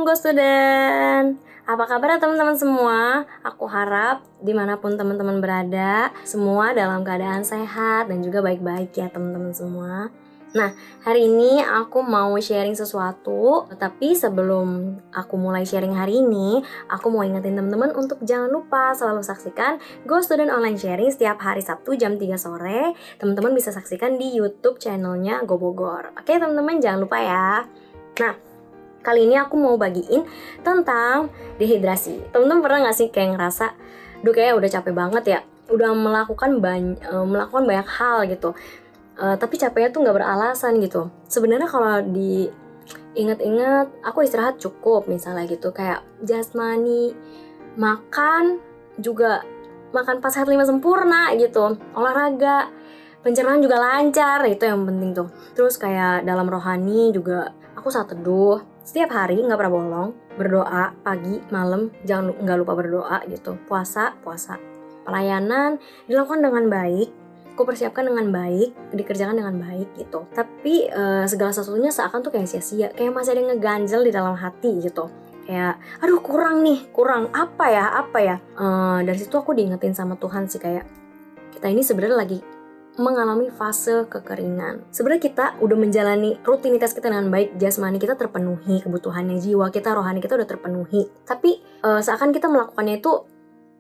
Shalom Go Student. Apa kabar teman-teman semua? Aku harap dimanapun teman-teman berada, semua dalam keadaan sehat dan juga baik-baik ya teman-teman semua. Nah, hari ini aku mau sharing sesuatu. Tapi sebelum aku mulai sharing hari ini, aku mau ingetin teman-teman untuk jangan lupa selalu saksikan Go Student Online Sharing setiap hari Sabtu jam 3 sore. Teman-teman bisa saksikan di YouTube channelnya Go Bogor. Oke teman-teman, jangan lupa ya. Nah, kali ini aku mau bagiin tentang dehidrasi. Temen-temen pernah gak sih kayak ngerasa, duh kayaknya udah capek banget ya, udah melakukan banyak hal gitu, tapi capeknya tuh gak beralasan gitu. Sebenarnya kalau diingat-ingat, aku istirahat cukup misalnya gitu, kayak jasmani, makan juga makan 4 sehat 5 sempurna gitu, olahraga, pencernaan juga lancar, itu yang penting tuh. Terus kayak dalam rohani juga aku saat teduh setiap hari, nggak pernah bolong, berdoa pagi malam, nggak lupa berdoa gitu. Puasa pelayanan dilakukan dengan baik, aku persiapkan dengan baik, dikerjakan dengan baik gitu. Tapi segala sesuatunya seakan tuh kayak sia-sia, kayak masih ada yang ngeganjel di dalam hati gitu. Kayak aduh kurang apa ya. Dari situ aku diingetin sama Tuhan sih, kayak kita ini sebenarnya lagi mengalami fase kekeringan. Sebenarnya kita udah menjalani rutinitas kita dengan baik, jasmani kita terpenuhi, kebutuhannya jiwa kita, rohani kita udah terpenuhi. Tapi seakan kita melakukannya itu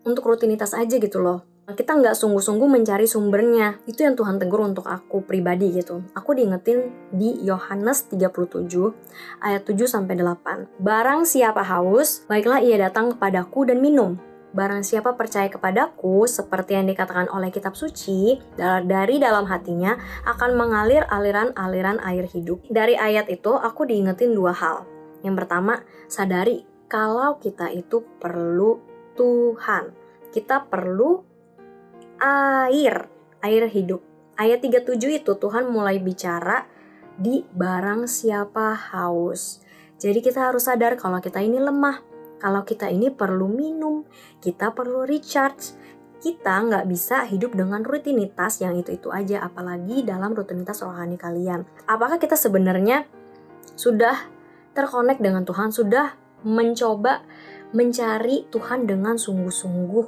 untuk rutinitas aja gitu loh. Kita nggak sungguh-sungguh mencari sumbernya. Itu yang Tuhan tegur untuk aku pribadi gitu. Aku diingetin di Yohanes 37 ayat 7-8. Barang siapa haus, baiklah ia datang kepadaku dan minum. Barang siapa percaya kepadaku, seperti yang dikatakan oleh kitab suci, dari dalam hatinya akan mengalir aliran-aliran air hidup. Dari ayat itu aku diingetin 2 hal. Yang pertama, sadari kalau kita itu perlu Tuhan. Kita perlu air hidup. Ayat 37 itu Tuhan mulai bicara di barang siapa haus. Jadi kita harus sadar kalau kita ini lemah. Kalau kita ini perlu minum, kita perlu recharge. Kita nggak bisa hidup dengan rutinitas yang itu-itu aja, apalagi dalam rutinitas rohani kalian. Apakah kita sebenarnya sudah terkonek dengan Tuhan, sudah mencoba mencari Tuhan dengan sungguh-sungguh?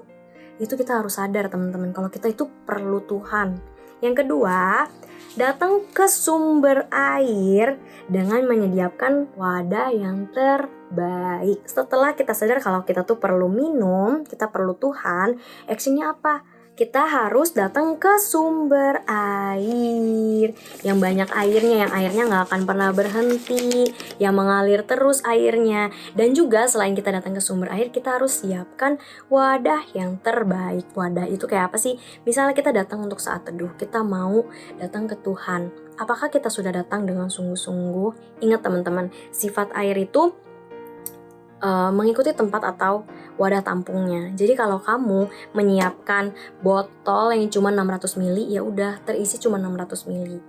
Itu kita harus sadar teman-teman, kalau kita itu perlu Tuhan. Yang kedua, datang ke sumber air dengan menyediakan wadah yang terbaik. Setelah kita sadar kalau kita tuh perlu minum, kita perlu Tuhan, actionnya apa? Kita harus datang ke sumber air yang banyak airnya, yang airnya gak akan pernah berhenti, yang mengalir terus airnya. Dan juga selain kita datang ke sumber air, kita harus siapkan wadah yang terbaik. Wadah itu kayak apa sih? Misalnya kita datang untuk saat teduh, kita mau datang ke Tuhan. Apakah kita sudah datang dengan sungguh-sungguh? Ingat teman-teman, sifat air itu mengikuti tempat atau wadah tampungnya. Jadi kalau kamu menyiapkan botol yang cuma 600 ml, ya udah terisi cuma 600 ml.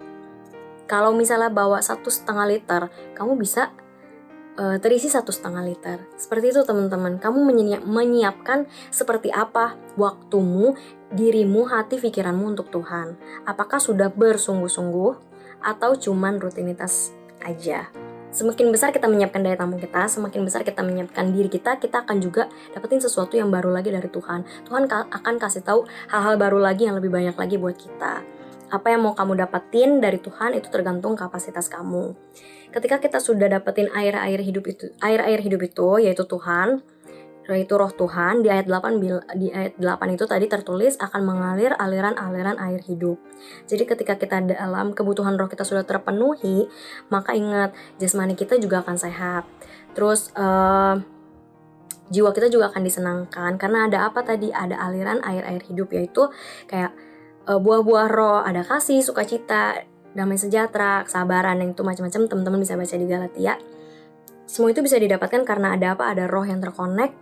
Kalau misalnya bawa 1,5 liter, kamu bisa terisi 1,5 liter. Seperti itu teman-teman. Kamu menyiapkan seperti apa waktumu, dirimu, hati, pikiranmu untuk Tuhan. Apakah sudah bersungguh-sungguh atau cuman rutinitas aja? Semakin besar kita menyiapkan daya tampung kita, semakin besar kita menyiapkan diri kita akan juga dapetin sesuatu yang baru lagi dari Tuhan. Tuhan akan kasih tahu hal-hal baru lagi yang lebih banyak lagi buat kita. Apa yang mau kamu dapetin dari Tuhan itu tergantung kapasitas kamu. Ketika kita sudah dapetin air hidup itu yaitu Tuhan, yaitu roh Tuhan, di ayat 8 itu tadi tertulis akan mengalir aliran-aliran air hidup. Jadi ketika kita dalam kebutuhan roh kita sudah terpenuhi, maka ingat jasmani kita juga akan sehat. Terus jiwa kita juga akan disenangkan karena ada apa tadi? Ada aliran air hidup, yaitu kayak buah-buah roh, ada kasih, sukacita, damai sejahtera, kesabaran, yang itu macam-macam. Teman-teman bisa baca di Galatia. Semua itu bisa didapatkan karena ada apa? Ada roh yang terkonek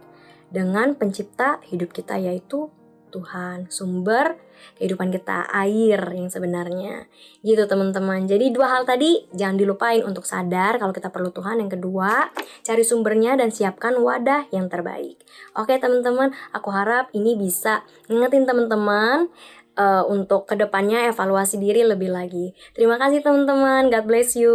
dengan pencipta hidup kita, yaitu Tuhan, sumber kehidupan kita, air yang sebenarnya. Gitu teman-teman. Jadi 2 hal tadi jangan dilupain untuk sadar kalau kita perlu Tuhan. Yang kedua, cari sumbernya dan siapkan wadah yang terbaik. Oke teman-teman, aku harap ini bisa ngingetin teman-teman untuk kedepannya evaluasi diri lebih lagi. Terima kasih teman-teman, God bless you.